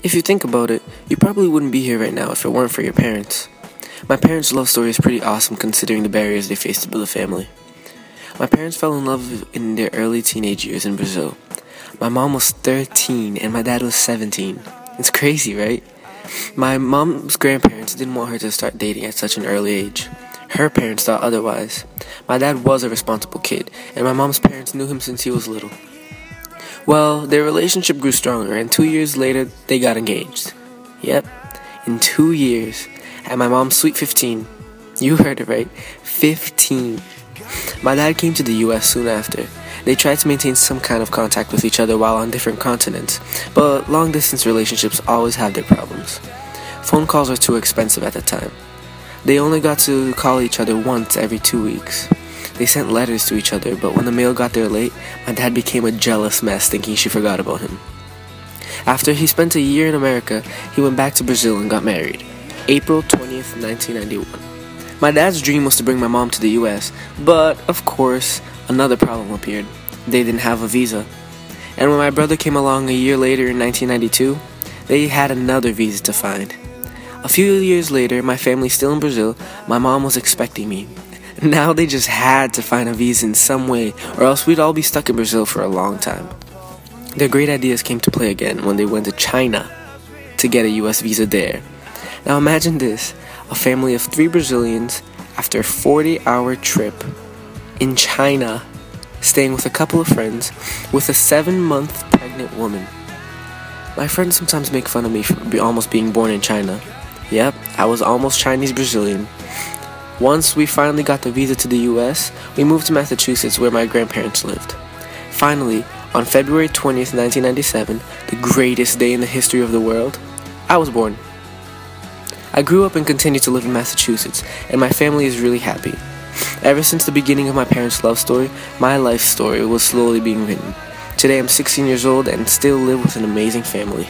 If you think about it, you probably wouldn't be here right now if it weren't for your parents. My parents' love story is pretty awesome considering the barriers they faced to build a family. My parents fell in love in their early teenage years in Brazil. My mom was 13 and my dad was 17. It's crazy, right? My mom's grandparents didn't want her to start dating at such an early age. Her parents thought otherwise. My dad was a responsible kid, and my mom's parents knew him since he was little. Well, their relationship grew stronger, and 2 years later, they got engaged. Yep, in 2 years, at my mom's sweet 15. You heard it right, 15. My dad came to the US soon after. They tried to maintain some kind of contact with each other while on different continents, but long-distance relationships always have their problems. Phone calls were too expensive at the time. They only got to call each other once every 2 weeks. They sent letters to each other, but when the mail got there late, my dad became a jealous mess thinking she forgot about him. After he spent a year in America, he went back to Brazil and got married. April 20th, 1991. My dad's dream was to bring my mom to the US, but, of course, another problem appeared. They didn't have a visa. And when my brother came along a year later in 1992, they had another visa to find. A few years later, my family still in Brazil, my mom was expecting me. Now they just had to find a visa in some way, or else we'd all be stuck in Brazil for a long time. Their great ideas came to play again when they went to China to get a US visa there. Now imagine this, a family of 3 Brazilians after a 40-hour trip in China, staying with a couple of friends, with a 7-month pregnant woman. My friends sometimes make fun of me for almost being born in China. Yep, I was almost Chinese Brazilian. Once we finally got the visa to the US, we moved to Massachusetts where my grandparents lived. Finally, on February 20th, 1997, the greatest day in the history of the world, I was born. I grew up and continue to live in Massachusetts, and my family is really happy. Ever since the beginning of my parents' love story, my life story was slowly being written. Today I'm 16 years old and still live with an amazing family.